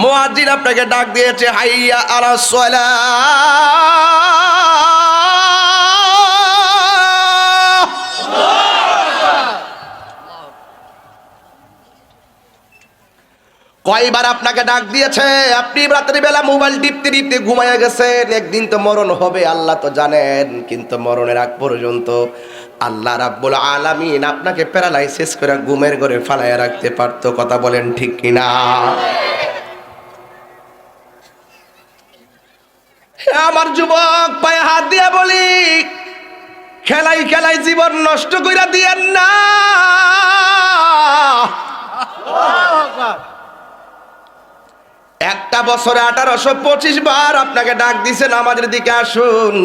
মুয়াজ্জিন আপনাকে ডাক দিয়েছে, হাইয়া আলাস সালাহ। কয়বার আপনাকে ডাক দিয়েছে? আপনি রাতের বেলা মোবাইল টিপতে টিপতে ঘুমাইয়া গেছেন। একদিন তো মরণ হবে, আল্লাহ তো জানেন, কিন্তু মরণের আগ পর্যন্ত আল্লাহ রাব্বুল আলামিন আপনাকে প্যারালাইসিস করে ঘুমের ঘরে ফালাইয়া রাখতে পারতো। কথা বলেন ঠিক কিনা? আমার যুবক পায়ে হাত দিয়া বলি, খেলাই খেলাই জীবন নষ্ট কইরা দিয়েন না। একটা বছরে 1825 বার আপনাকে ডাক দিছে নামাজের দিকে আসুন।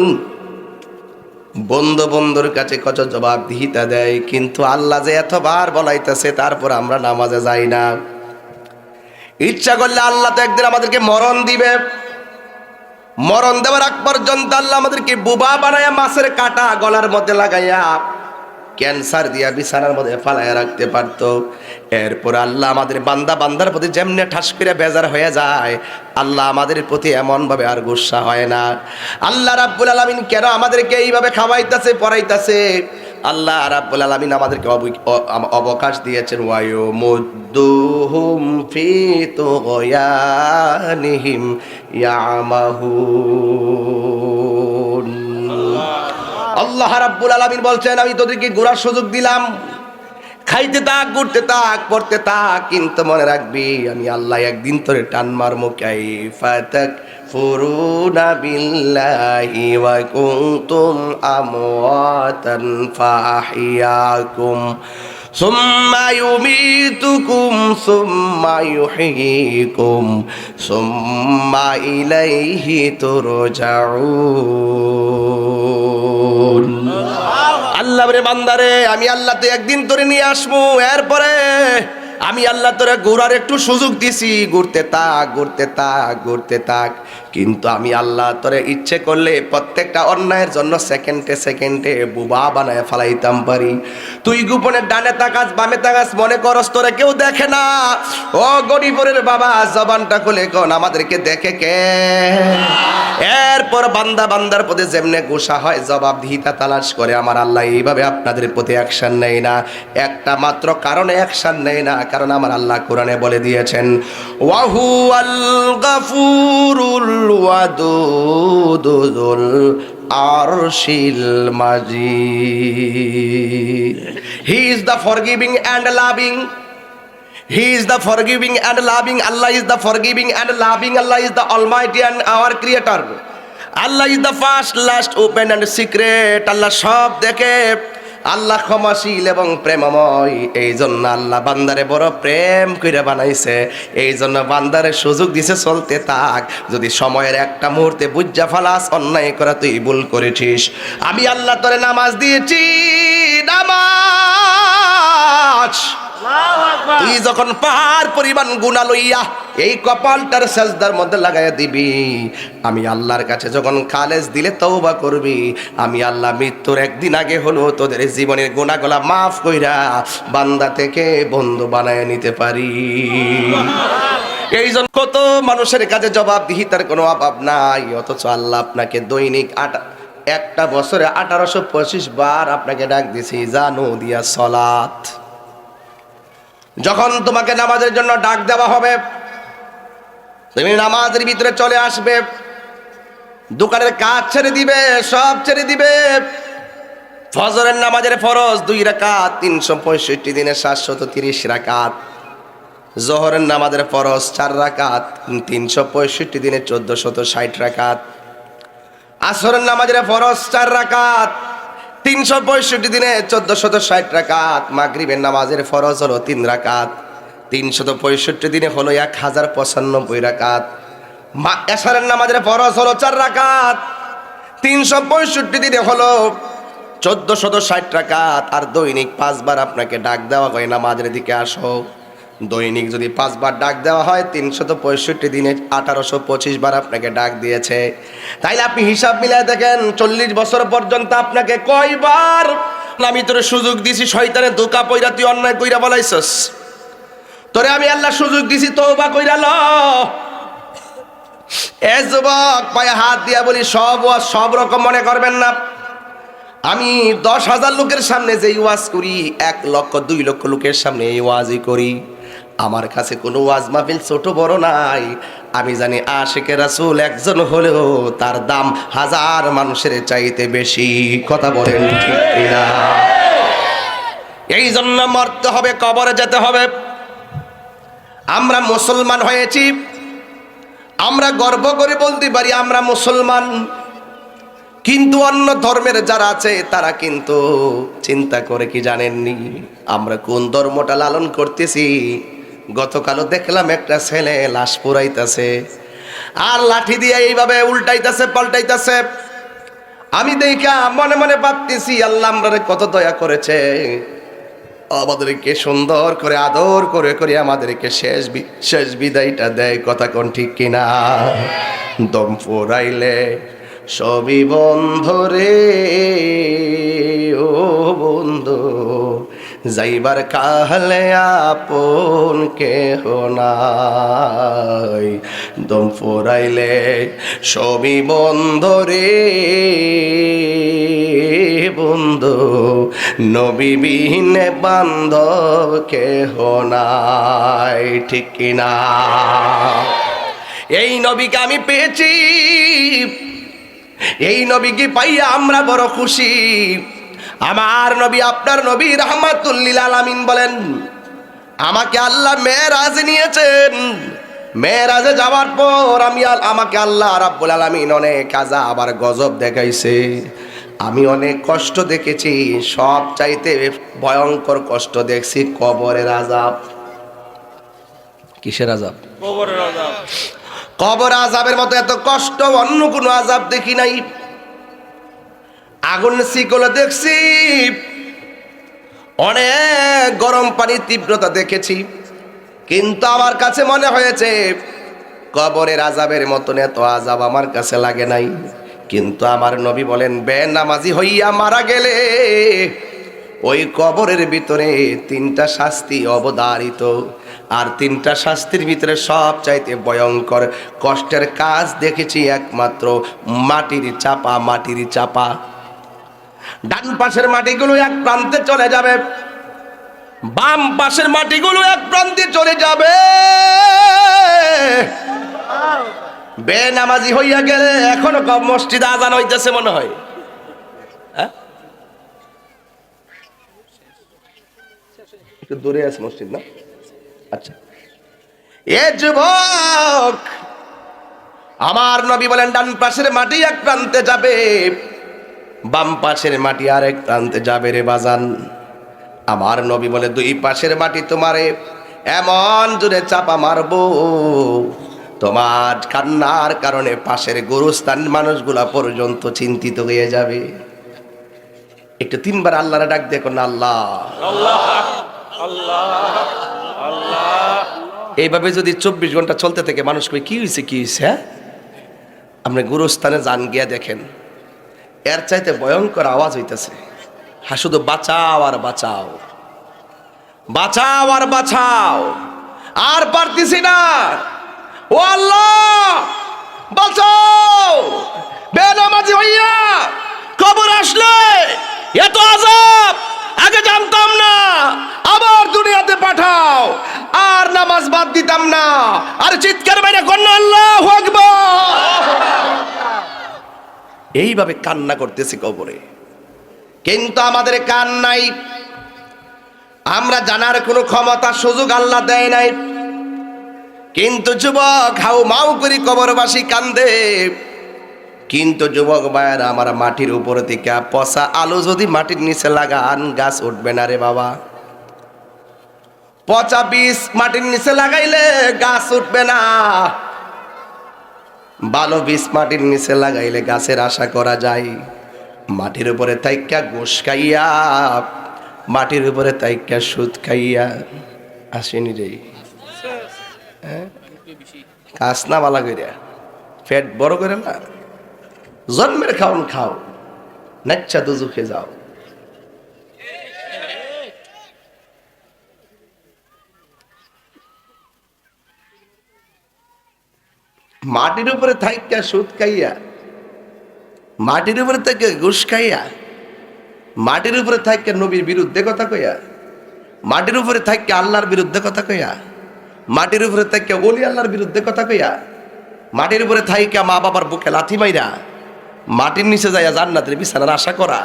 বন্ধু বন্ধুর কাছে কত জবাবদিহিতা দেয়, কিন্তু আল্লাহ যে এতবার বলাইতেছে তারপর আমরা নামাজে যাই না। ইচ্ছা করলে আল্লাহ তো একদিন আমাদেরকে মরণ দিবে। মরণ দেওয়ার আগ পর্যন্ত আল্লাহ আমাদেরকে বুবা বানায়া মাছের কাঁটা গলার মধ্যে লাগাইয়া ক্যান্সার দিয়া বিছানার মধ্যে ফালাইয়া রাখতে পারতো। এরপর আল্লাহ আমাদের বান্দার প্রতি যেমনে ঠাস করে বেজার হয়ে যায়, আল্লাহ আমাদের প্রতি এমন ভাবে আর গুসা হয় না। আল্লাহ রাব্বুল আলামিন কেন আমাদেরকে এইভাবে খাওয়াইতেছে পড়াইতেছে? আল্লাহ রাব্বুল আলামিন আমাদেরকে অবকাশ দিয়েছেন। ওয়ায়ুমুদ্দুহুম ফি তুগয়ানিহিম ইয়ামাহুন। আল্লাহ রাব্বুল আলামিন বলছেন, আমি তোদেরকে ঘোরার সুযোগ দিলাম, খাইতে থাক, ঘুরতে থাক, পড়তে থাক, কিন্তু মনে রাখবি আমি আল্লাহ একদিন তোরে টান মারমু। কাইফা তাকফুরুনা বিল্লাহি ওয়া কুনতুম আমওয়াতান ফাআহইয়াকুম সুম্মা ইউমীতুকুম সুম্মা ইউহয়িকুম সুম্মা ইলাইহি তুরজাউন। আল্লাহ রে বান্দারে, আমি আল্লাহ তো একদিন তোরে নিয়ে আসবো, এরপরে আমি আল্লাহ তোরে ঘোরার একটু সুযোগ দিছি, ঘুরতে থাক, ঘুরতে থাক, ঘুরতে থাক, কিন্তু আমি আল্লাহ তোরে ইচ্ছে করলে প্রত্যেকটা অন্যায়ের জন্য সেকেন্ডে সেকেন্ডে বুবা বানায় ফালাইতাম পারি। তুই গোপনে ডানে তাকাস বামে তাকাস, মনে করস তোরে কেউ দেখে না। ও গরিবের বাবা, জবানটা খুলে কোন আমাদেরকে দেখে কে? এরপর বান্দার প্রতি যেমনে গুসা হয়, জবাবদিহিতা তালাশ করে, আমার আল্লাহ এইভাবে আপনাদের প্রতি অ্যাকশন নেয় না। একটা মাত্র কারণে অ্যাকশন নেয় না, কারণ আমার আল্লাহ কোরআনে বলে দিয়েছেন, ওয়াহুয়াল গাফুরুল ওয়াদুদুল আরশিল মাজিদ। He is the forgiving and loving. He is the forgiving and loving. Allah is the forgiving and loving. Allah is the Almighty and our Creator. Allah is the first, last, open and secret. Allah সব দেখে। আল্লাহ ক্ষমাশীল এবং প্রেমময়। এই জন্য আল্লাহ বান্দারে বড় প্রেম কইরা বানাইছে। এই জন্য বান্দারে সুযোগ দিছে, চলতে থাক। যদি সময়ের একটা মুহূর্তে বুঝা ফালাস, অন্যায় করা তুই ভুল করেছিস, আমি আল্লাহ তোরে নামাজ দিয়েছি। নামাজ তুই যখন পাহাড় পরিমাণ গুনাহ লইয়া এই কপালটার সাজদার মধ্যে লাগাইয়া দিবি, আমি আল্লাহর কাছে যখন খালেস দিলে তওবা করবি, আমি আল্লাহ মৃত্যুর একদিন আগে হলো তোদের জীবনের গুনাহগুলা মাফ কইরা বান্দা থেকে বন্ধু বানায় নিতে পারি। এই জন্য কত মানুষের কাছে জবাবদিহিতার কোনো অভাব নাই, অথচ আল্লাহ আপনাকে দৈনিক একটা বছরে 1825 বার আপনাকে ডাক দিছি, জানো দিয়া সলাত। যখন তোমাকে নামাজের জন্য ডাক দেওয়া হবে, তুমি নামাজের ভিতরে চলে আসবে, দোকানের কাজ ছেড়ে দিবে, সব ছেড়ে দিবে। ফজরের নামাজের ফরজ 2 রাকাত, 365 দিনে 730 রাকাত। জোহরের নামাজের ফরজ 4 রাকাত, 365 দিনে 1460 রাকাত। আসরের নামাজের ফরজ 4 রাকাত, 365 দিনে 1460 রাকাত। মাগরিবের নামাজের ফরজ হলো 3 রাকাত, 365 দিনে হলো 1095 রাকাত। এশারের নামাজের ফরজ হলো 4 রাকাত, 365 দিনে হলো 1460 রাকাত। আর দৈনিক 5 বার আপনাকে ডাক দেওয়া হয়, নামাজের দিকে আসো। দৈনিক যদি 5 বার ডাক দেওয়া হয়, 365 দিনে 1825 বার আপনাকে ডাক দিয়েছে। তাইলে আপনি হিসাব মিলায় দেখেন, 40 বছর পর্যন্ত আপনাকে কয়বার আমি তোর সুযোগ দিছি, শয়তানের ধোঁকা পইরা তুই অন্যায় কইরা বলাইছস। তোরে আমি আল্লাহ সুযোগ দিছি, তওবা কইরা ল। এ যুবক, পায়ে হাত দিয়া বলি, সব ওয়াজ সব রকম মনে করবেন না। আমি 10,000 লোকের সামনে যে ওয়াজ করি, 1 লক্ষ 2 লক্ষ লোকের সামনে এই ওয়াজই করি। আমার কাছে কোনো ওয়াজ মাহফিল ছোট বড় নাই। আমি জানি আশিকে রাসূল একজন হলেও তার দাম 1000 মানুষের চাইতে বেশি। কথা বলেন ঠিক কিনা? এই জন্য মরতে হবে, কবরে যেতে হবে। আমরা মুসলমান হয়েছি, আমরা গর্ব করে বলতে পারি আমরা মুসলমান। কিন্তু অন্য ধর্মের যারা আছে তারা কিন্তু চিন্তা করে কি জানেননি আমরা কোন ধর্মটা লালন করতেছি? গতকালও দেখলাম একটা ছেলে লাশ পুরাইতেছে আর লাঠি দিয়ে এইভাবে উল্টাইতেছে পাল্টাইতেছে। আমি দেখা মনে মনে ভাবতেছি, আল্লাহ আমাদের কত দয়া করেছে, আমাদেরকে সুন্দর করে আদর করে করে আমাদেরকে শেষ বিদায়টা দেয়। কথা কোন ঠিক কিনা? দম ফুরাইলে সবই বন্ধ রে ও বন্ধু, যাইবার কালে আপন কেহ নাই। দম ফুরাইলে সবই বন্ধ রে বন্ধু, নবী বিহীনে বান্ধব কেহ নাই। ঠিক কিনা? এই নবীকে আমি পেয়েছি, এই নবীকে পাইয়া আমরা বড় খুশি। আমার নবী, আপনার নবী রাহমাতুল লিল আলামিন বলেন, আমাকে আল্লাহ মেরাজে নিয়েছেন। মেরাজে যাওয়ার পর আমাকে আল্লাহ রাব্বুল আলামিন অনেক আযাব আর গজব দেখাইছে। আমি অনেক কষ্ট দেখেছি, সব চাইতে ভয়ঙ্কর কষ্ট দেখছি কবরের আযাব। কিসের আযাব? কবরের আযাব। কবর আযাবের মতো এত কষ্ট অন্য কোনো আযাব দেখি নাই। আগুন শিকলে দেখছি, অনেক গরম পানির তীব্রতা দেখেছি, কিন্তু আমার কাছে মনে হয়েছে কবরের আযাবের মতন এত আযাব আমার কাছে লাগে নাই। কিন্তু আমার নবী বলেন, বেনামাজি হইয়া মারা গেলে ওই কবরের ভিতরে 3টা শাস্তি অবধারিত। আর 3টা শাস্তির ভিতরে সব চাইতে ভয়ঙ্কর কষ্টের কাজ দেখেছি একমাত্র মাটির চাপা। মাটির চাপা, ডান পাশের মাটিগুলো এক প্রান্তে চলে যাবে, বাম পাশের মাটিগুলো এক প্রান্তে চলে যাবে। বেনামাজি হইয়া গেলে, এখনো মসজিদে আজান হইতেছে মনে হয়, হ্যাঁ একটু দূরে আছে মসজিদ না? আচ্ছা, এ যুবক, আমার নবী বলেন ডান পাশের মাটি এক প্রান্তে যাবে, বাম পাশের মাটি আরেক প্রান্তে যাবে রে বাজান। আমার নবী বলে 2 পাশের মাটি তোমারে এমন জোরে চাপা মারবো, তোমার কান্নার কারণে পাশের গোরস্থান মানুষগুলা পর্যন্ত চিন্তিত হয়ে যাবে। একটু 3 বার আল্লাহরে ডাক দেখো না, আল্লাহ আল্লাহ আল্লাহ আল্লাহ। এইভাবে যদি 24 ঘন্টা চলতে থাকে, মানুষ কই কি হয়েছে কি হয়েছে? হ্যাঁ, আপনি গোরস্থানে যান, গিয়া দেখেন এর চাইতে ভয়ঙ্কর আওয়াজ হইতেছে। হ্যাঁ, শুধু বাঁচাও আর বাঁচাও, বাঁচাও আর বাঁচাও, আর পারতেছি না, ও আল্লাহ বাঁচাও। বেনামাজি হইয়া কবর আসলে এত আযাব আগে জানতাম না, আবার দুনিয়াতে পাঠাও, আর নামাজ বাদ দিতাম না। আর চিৎকার বাইরে কন্যা আল্লাহু আকবার। এইভাবে কান্না করতেছি কবরে, কিন্তু আমাদের কান নাই, আমরা জানার কোনো ক্ষমতা সুযোগ আল্লাহ দেয় নাই। কিন্তু যুবক হাউ মাউ করে কবরবাসী কান্দে। কিন্তু যুবক ভাইয়েরা, আমার মাটির উপর থেকে পচা আলু যদি মাটির নিচে লাগান, গাছ উঠবে না রে বাবা। পচা বীজ মাটির নিচে লাগাইলে গাছ উঠবে না, ভালো বীজ মাটির নিচে লাগাইলে গাছের আশা করা যায়। মাটির উপরে তাইকা ঘুষ খাইয়া, মাটির উপরে তাইকা সুদ খাইয়া আসেনি রে, কাজ না বালা কইরা পেট বড় করে না, জন্মের খাওন খাও, নাচ্চা দুজুখে যাও। মাটির উপরে থাইকা সুদ খাইয়া, মাটির উপরে থেকে ঘুষ খাইয়া, মাটির উপরে থাইকা নবীর বিরুদ্ধে কথা কইয়া, মাটির উপরে থাইকা আল্লাহর বিরুদ্ধে কথা কইয়া, মাটির উপরে থাইকা ওলি আল্লাহর বিরুদ্ধে কথা কইয়া, মাটির উপরে থাইকা মা বাবার বুকে লাথি মাইরা মাটির নিচে যাইয়া জান্নাতের বিছানার আশা করা,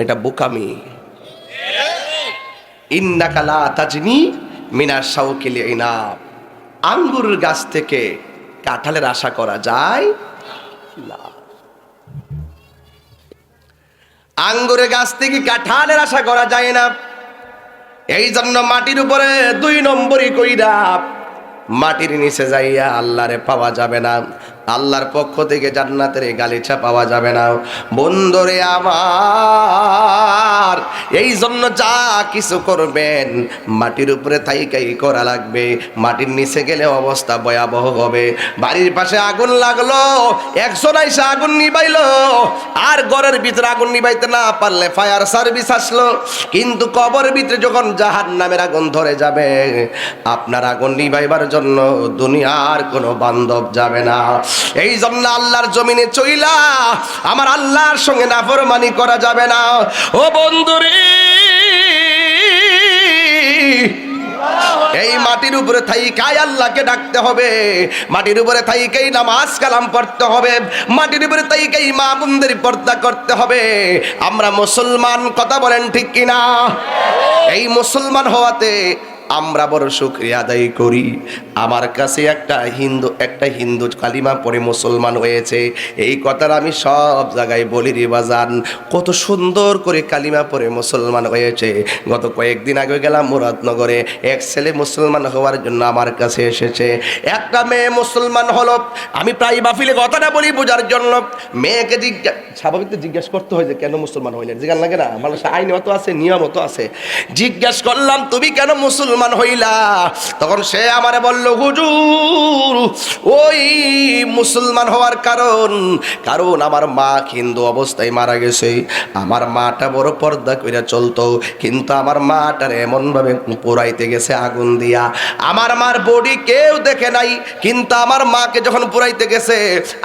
এটা বোকামি। ইন্নাকা লা তাজনি মিনাশ শাওকিল ইনাব, আঙ্গুরের গাছ থেকে কাঁঠালের আশা করা যায় না। আঙ্গুরের গাছ থেকে কাঁঠালের আশা করা যায় না। এই জন্য মাটির উপরে 2 নম্বরই কইরা মাটির নিচে যাইয়া আল্লাহরে পাওয়া যাবে না, আল্লাহর পক্ষ থেকে জান্নাতের গালিচা পাওয়া যাবে না। বন্ধুরে আমার, এই জন্য যা কিছু করবেন মাটির উপরে থাইকাই করা লাগবে। মাটির নিচে গেলে অবস্থা ভয়াবহ হবে। বাড়ির পাশে আগুন লাগলো, একজন আইসা আগুন নিবাইলো, আর ঘরের ভিতরে আগুন নিবাইতে না পারলে ফায়ার সার্ভিস আসলো, কিন্তু কবরের ভিতরে যখন জাহান্নামের আগুন ধরে যাবে, আপনার আগুন নিবাইবার জন্য দুনিয়ার কোনো বান্ধব যাবে না। এই জন্য আল্লাহর জমিনে চইলা আমার আল্লাহর সঙ্গে নাফরমানি করা যাবে না। ও বন্ধুরে, এই মাটির উপরে থাইকাই আল্লাহকে ডাকতে হবে, মাটির উপরে থাইকাই নামাজ কালাম পড়তে হবে, মাটির উপরে থাইকাই মা বোনদের পর্দা করতে হবে। আমরা মুসলমান, কথা বলেন ঠিক কিনা? এই মুসলমান হওয়াতে আমরা বড় শুকরিয়া আদায় করি। আমার কাছে একটা হিন্দু কালিমা পড়ে মুসলমান হয়েছে, এই কথাটা আমি সব জায়গায় বলি রে বাজান, কত সুন্দর করে কালিমা পড়ে মুসলমান হয়েছে। গত কয়েকদিন আগে গেলাম মুরাদনগরে, এক ছেলে মুসলমান হওয়ার জন্য আমার কাছে এসেছে, একটা মেয়ে মুসলমান হলো। আমি প্রায় বাফিলে কথাটা বলি বোঝার জন্য। মেয়েকে স্বাভাবিক জিজ্ঞেস করতে হয় যে কেন মুসলমান হইলেন, জিজ্ঞান লাগে না, মানুষ আইন মতো আছে, নিয়ম মতো আছে। জিজ্ঞেস করলাম তুমি কেন মুসলমান হইলা? তখন সে আমারে বলল, হুজুর ওই মুসলমান হওয়ার কারণ আমার মা হিন্দু অবস্থায় মারা গেছে। আমার মাটা বড় পর্দা কইরা চলতো, কিন্তু আমার মাটার এমন ভাবে পোড়াইতে গেছে আগুন দিয়া, আমার মার বডি কেউ দেখে নাই, কিন্তু আমার মাকে যখন পোড়াইতে গেছে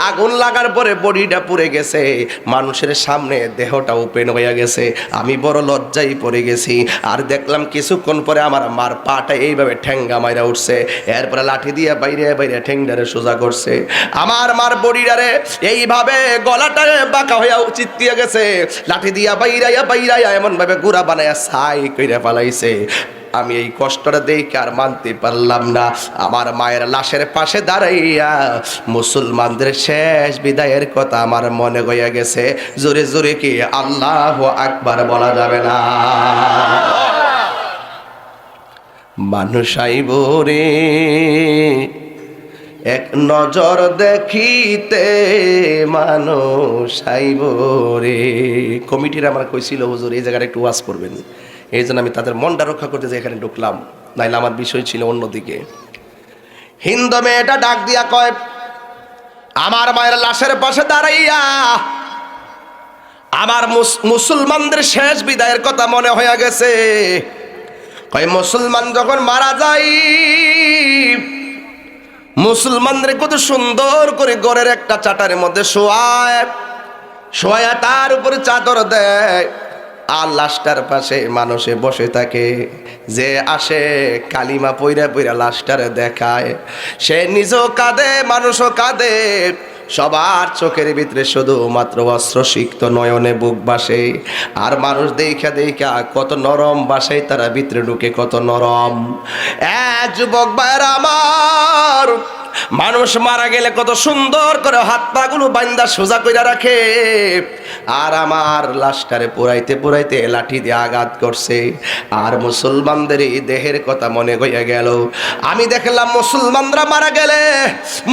আগুন লাগার পরে বডিটা পুড়ে গেছে, মানুষের সামনে দেহটা ওপেন হয়ে গেছে। আমি বড় লজ্জায় পড়ে গেছি। আর দেখলাম কিছুক্ষণ পরে আমার মার পাটা এইভাবে ঠেঙ্গা মাইরা উঠছে, এরপরে লাঠি দিয়ে বাইরে বাইরে ঠেঙ্গারে সোজা করছে। আমার মার বডিটারে এইভাবে গলাটারে বাঁকা হইয়া চিত্তিয়ে গেছে, লাঠি দিয়া বাইরাইয়া এমন ভাবে গুড়া বানাইয়া ছাই কইরা পালাইছে। আমি এই কষ্টটা দেখে আর মানতে পারলাম না। আমার মায়ের লাশের পাশে দাঁড়াইয়া মুসলমানদের শেষ বিদায়ের কথা আমার মনে হইয়া গেছে। জোরে জোরে কি আল্লাহু আকবার বলা যাবে না? মানুষ আইব রে এক নজর দেখিতে, মানুষ আইব রে। কমিটির আমার কইছিল হুজুর এই জায়গাটা একটু ওয়াজ করবেন, এই জন্য আমি তাদের মনটা রক্ষা করতে যে এখানে ঢুকলাম, নাইলে আমার বিষয় ছিল অন্যদিকে। হিন্দু মেয়েটা ডাক দিয়া কয়, আমার মায়ের লাশের পাশে দাঁড়াইয়া আমার মুসলমানদের শেষ বিদায়ের কথা মনে হয়ে গেছে। কয় মুসলমান যখন মারা যায়, মুসলমানদের কত সুন্দর করে ঘরের একটা চাটারের মধ্যে শোয়া তার উপরে চাদর দেয়, আর লাশটার পাশে মানুষে বসে থাকে। যে আসে কালিমা পইরা পইরা লাশটারে দেখায়, সে নিজেও কাঁদে, মানুষও কাঁদে। সবার চোখের ভিতরে শুধুমাত্র অশ্রুসিক্ত নয়নে বুক বাসে। আর মানুষ দেখা দেখা কত নরম বাসায় তারা ভিতরে ঢুকে, কত নরম। যুবক ভাইরা আমার, মানুষ মারা গেলে কত সুন্দর করে হাত পা গুলো বান্দা সোজা কইরা রাখে, আর আমার লাশটারে পুরাইতে পুরাইতে লাঠি দিয়ে আঘাত করছে। আর মুসলমানদের এই দেহের কথা মনে হইয়া গেল। আমি দেখলাম মুসলমানরা মারা গেলে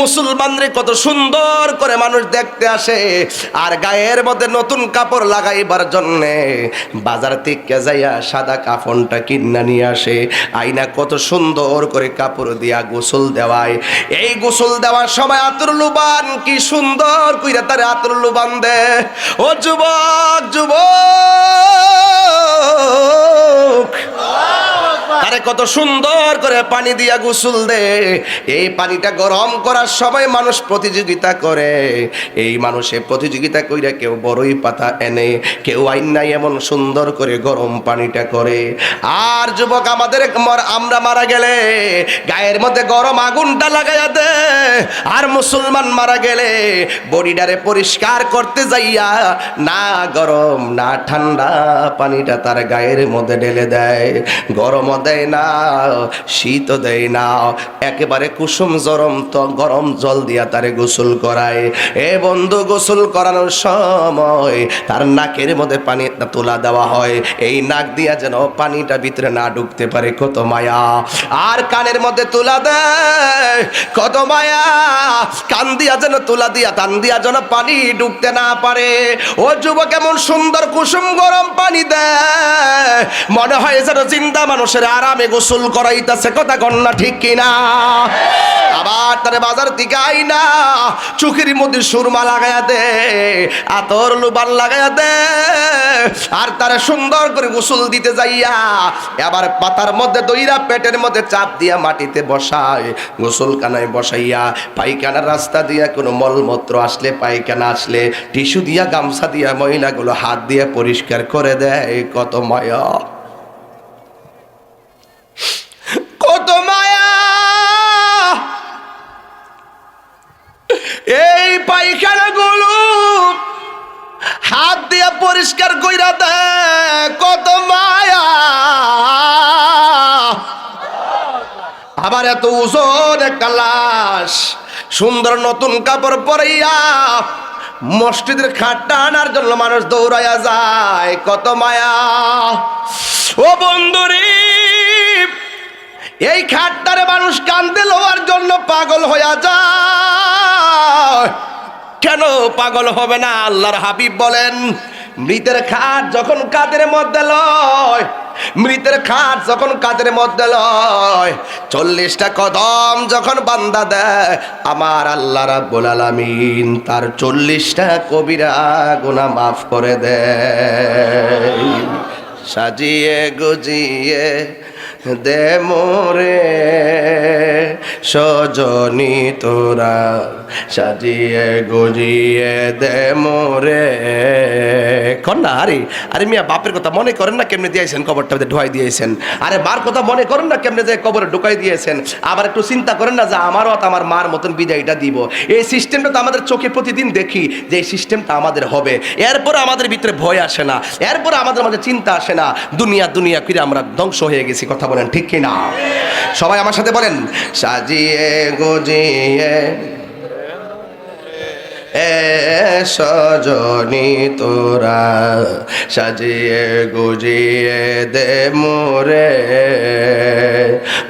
মুসলমানদের কত সুন্দর করে মানুষ দেখতে আসে, আর গায়ের মধ্যে নতুন কাপড় লাগাইবার জন্যে বাজার থেকে যাইয়া সাদা কাফনটা কিনা নিয়ে আসে, আইনা কত সুন্দর করে কাপড় দিয়া গোসল দেওয়ায়। এই গোসল দেওয়ার সময় আতর লুবান কি সুন্দর কইরা তারে আতর লুবান দে। ও যুবক যুবক, তারে কত সুন্দর করে পানি দিয়া গোসল দে। এই পানিটা গরম করার সময় মানুষ প্রতিযোগিতা করে। এই মানুষে প্রতিযোগিতা কইরা কেউ বড়ই পাতা এনে, কেউ আইনাই এমন সুন্দর করে গরম পানিটা করে। আর যুবক আমাদের আমরা মারা গেলে গায়ের মধ্যে গরম আগুনটা লাগাইয়া দে। আর মুসলমান মারা গেলে বডিটারে পরিষ্কার করতে যাইয়া না গরম না ঠান্ডা পানিটা তার গায়ের মধ্যে ঢেলে দেয়। গরমও দেয় না, শীতও দেয় না, একেবারে কুসুম গরম জল দিয়া তারে গোসল করায়। এ বন্ধু, গোসল করানোর সময় তার নাকের মধ্যে পানি তোলা দেওয়া হয়, এই নাক দিয়া যেন পানিটা ভিতরে না ঢুকতে পারে, কত মায়া। আর কানের মধ্যে তুলা দেয়, কত মায়া। কান দিয়া যেন তুলা দিয়া টান দিয়া যেন পানি ঢুকতে না পারে। ও যুবক, এমন সুন্দর কুসুম গরম পানি দেয়, মনে হয় যেন জিন্দা মানুষের আরামে গোসল করাইতেছে, কথা কন্যা ঠিক কিনা? আবার তারে বাজার থেকে আইনা চোখের মধ্যে সুরমা লাগাইয়া দে, আতর লুবান লাগাইয়া দে। আর তারে সুন্দর করে গোসল দিতে যাইয়া আবার পাতার মধ্যে দইরা পেটের মধ্যে চাপ দিয়া মাটিতে বসায়, গোসলখানায় বসাইয়া পায়খানার রাস্তা দিয়া কোনো মলমূত্র আসলে, পায়খানা আসলে টিস্যু দিয়া গামছা দিয়া মহিলাগুলো হাত দিয়ে পরিষ্কার করে দেয়। কত মায়া, কত মায়া। এই পায়খানাগুলো হাত দিয়া পরিষ্কার কইরা দেয়, কত মায়া। আবার এত ওজন একটা লাশ সুন্দর নতুন কাপড় পরাইয়া মসজিদের খাটটা আনার জন্য মানুষ দৌড়াইয়া যায়, কত মায়া। ও বন্ধুরে, এই খাটটারে মানুষ কান্দে লওয়ার জন্য পাগল হইয়া যায়। কেন পাগল হবে না? আল্লাহর হাবিব বলেন, মৃতের খাট যখন কাঁধের মধ্যে লয়, মৃতের খাট যখন কাঁধের মধ্যে লয়, 40টা কদম যখন বান্দা দেয়, আমার আল্লাহ রাব্বুল আলামিন তার 40টা কবিরা গুনাহ মাফ করে দেয়। সাজিয়ে গুজিয়ে দে মোরে সজনী তোরা, সাজিয়ে গুজিয়ে দে মোরে। কন্যা, আরে মিয়া, বাপের কথা মনে করেন না কেমনে দিয়েছেন, কবরটা ঢুকাই দিয়েছেন। আরে মার কথা মনে করেন না কেমনে যে কবরে ঢুকাই দিয়েছেন। আবার একটু চিন্তা করেন না যে আমারও আমার মার মতন বিদায়টা দিব। এই সিস্টেমটা তো আমাদের চোখে প্রতিদিন দেখি যে এই সিস্টেমটা আমাদের হবে। এরপরে আমাদের ভিতরে ভয় আসে না, এরপরে আমাদের মাঝে চিন্তা আসে না। দুনিয়া দুনিয়া করে আমরা ধ্বংস হয়ে গেছি, কথা বলেন ঠিক কিনা? সবাই আমার সাথে বলেন, সাজিয়ে গুজিয়ে এ সজনী তোরা, সাজিয়ে গুজিয়ে দে মোরে।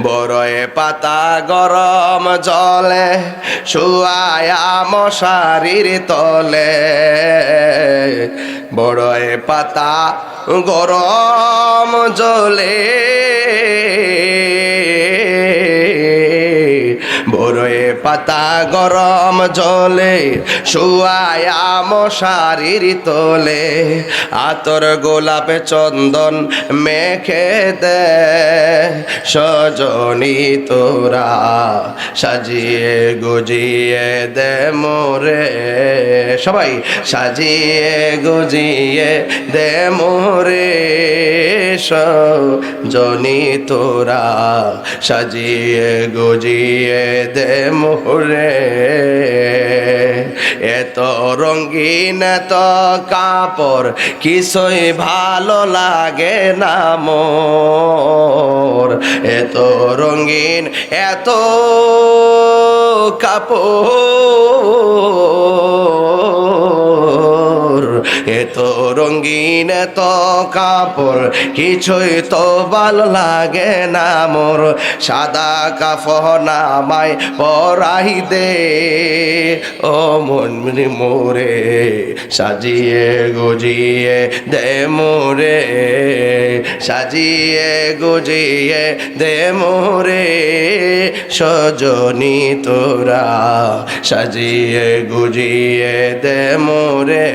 বড়য়ে পাতা গরম জলে শুয়ায়া মশারির তলে, বড়য়ে পাতা গরম জলে, বড়য়ে পাতা গরম জলে শুয়ায়া মশারির তোলে, আতর গোলাপ চন্দন মেখে দে সজনী তোরা, সাজিয়ে গুজিয়ে দে মোরে। সবাই, সাজিয়ে গুজিয়ে দে মোরে সজনী তোরা, সাজিয়ে গুজিয়ে দে মোরে। এত রঙিন এত কাপড় কিছুই ভালো লাগে না মোর, এত রঙিন এত কাপড়, এত রঙিন এত কাপড় কিছুই তো ভালো লাগে না মোর। সাদা কাফন আমায় পরাই দে ও মন মোরে, সাজিয়ে গুজিয়ে দে মোরে, সাজিয়ে গুজিয়ে দে মোরে সজনী তোরা, সাজিয়ে গুজিয়ে দে মোরে।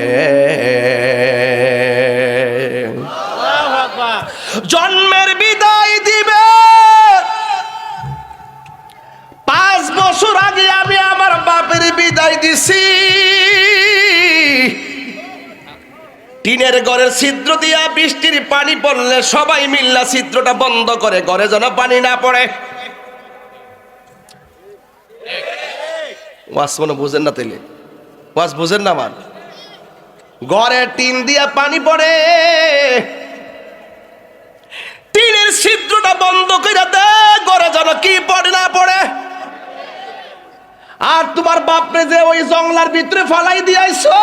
জন্মের বিদায় দিবে দিছি, টিনের ঘরের ছিদ্র দিয়া বৃষ্টির পানি পড়লে সবাই মিল্লা ছিদ্রটা বন্ধ করে ঘরে যেন পানি না পড়ে। ওয়াজ মনে বুঝেন না, তাইলে ওয়াজ বুঝেন না আমার। ঘরে টিন দিয়া পানি পড়ে, টিনের ছিদ্রটা বন্ধ করে দে ঘরে যেন কি পড়ে না পড়ে। আর তোমার বাপরে যে ওই জংলার ভিতরে ফালাই দিয়াইছো,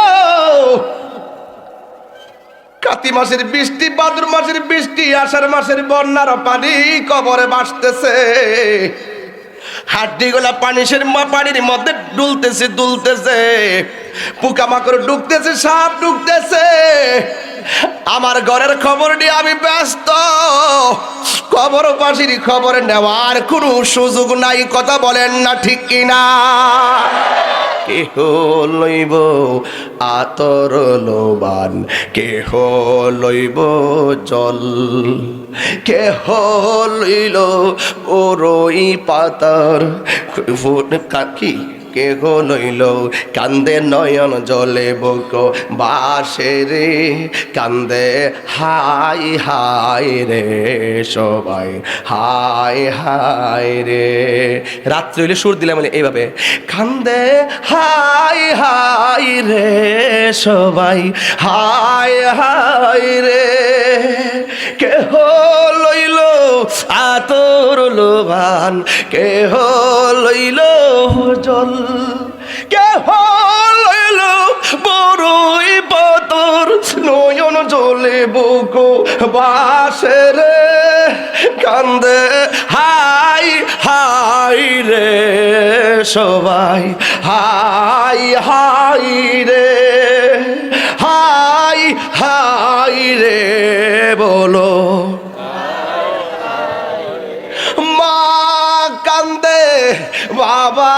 কাতি মাসের বৃষ্টি, ভাদ্র মাসের বৃষ্টি, আষাঢ় মাসের বন্যার পানি কবরে ভাসতেছে, হাড্ডিগুলা পানির মধ্যে দুলতেছে, পোকামাকড় ঢুকতেছে, সাপ ঢুকতেছে। আমার ঘরের খবর নিয়ে আমি ব্যস্ত, কবরবাসীর খবর নেওয়ার কোনো সুযোগ নাই। কথা বলেন না ঠিক কিনা? কেহ লইব আতর লোবান, কেহ লইব জল, কেহ লইল ওরই পাতার কি, কেহ লইল কান্দে নয়ন জলে বুক বাসেরে, কান্দে হাই হাই রে সবাই, হাই হাই রে। রাত্রি হইলে সুর দিলাম এইভাবে, কান্দে হাই হাই রে সবাই, হাই হাই রে। কেহ লইল আতর লোবান, কেহ লইল জল, কেহ লইল বড়ই পাতর, নয়ন জলে বুক বাসেরে, কান্দে হাই হাই রে সবাই, হাই হাই রে, হাই হাই রে বলো। মা কান্দে, বাবা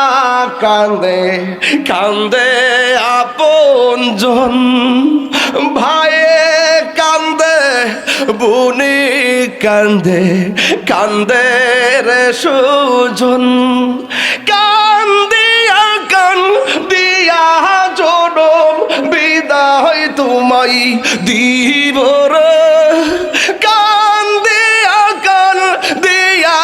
কান্দে, কান্দে আপনজন, ভাইয়ে কান্দে, বুনি কান্দে, কান্দে রে সুজন, কান্দিয়া কান্দিয়া জনম বিদায় তোমায় দিব রে, কান্দিয়া কান্দিয়া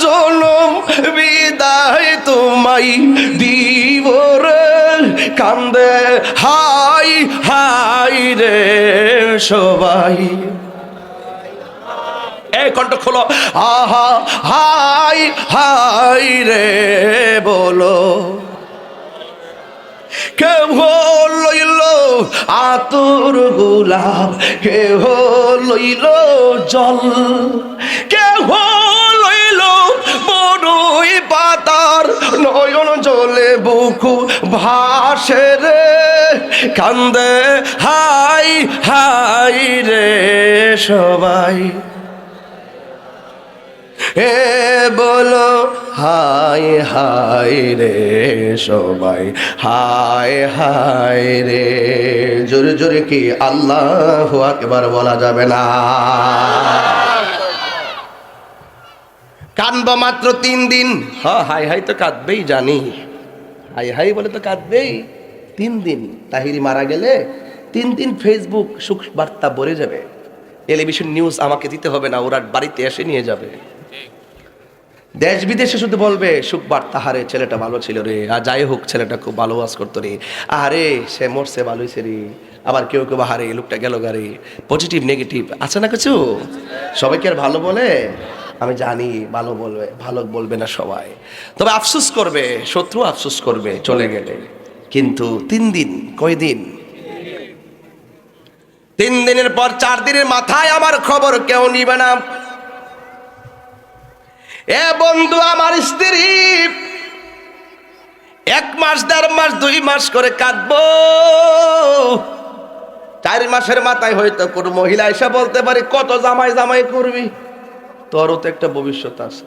জনম বিদায় তোমায় দিব রে, কান্দে হাই হাই রে সবাই। এই কণ্ঠ খোলো, আহা হাই হাই রে বলো। কেহ লইল আতর গোলাপ, কেহ লইল জল, কেহ লইল বড়ই পাতার, নয়ন জলে বুকু ভাসে রে, কান্দে হাই হাই রে সবাই। এ বলো হাই হাই রে সবাই, হাই হাই রে। জোরে জোরে কি আল্লাহু আকবার বলা যাবে না? কানবো মাত্র 3 দিন। হ্যাঁ, হাই হাই তো কাঁদবেই জানি, হাই হাই বলে তো কাঁদবেই। 3 দিন তাহিরি মারা গেলে 3 দিন ফেসবুক সুখ বার্তা ভরে যাবে, টেলিভিশন নিউজ আমাকে দিতে হবে না, ওরা বাড়িতে এসে নিয়ে যাবে। দেশ বিদেশে শুধু বলবে সুখ বার্তা, হারে ছেলেটা ভালো ছিল রে, আর যাই হোক ছেলেটা খুব ভালো ওয়াজ করতো রে, আরে সে মরছে ভালো হয়েছে রে। আবার কেউ কেউ হারে লোকটা গেল গাড়ি, পজিটিভ নেগেটিভ আছে না কিছু। সবাইকে আর ভালো বলে, আমি জানি ভালো বলবে, ভালো বলবে না সবাই, তবে আফসোস করবে, শত্রু আফসোস করবে চলে গেলে। কিন্তু 3 দিন, কয়দিন? 3 দিনের পর 4 দিনের মাথায় আমার খবর কেউ নিবে না। এ বন্ধু, আমার স্ত্রী 1 মাস, 1.5 মাস, 2 মাস করে কাঁদবো। 4 মাসের মাথায় হয়তো কোনো মহিলা এসে বলতে পারে, কত জামাই জামাই করবি, তোরও তো একটা ভবিষ্যৎ আছে।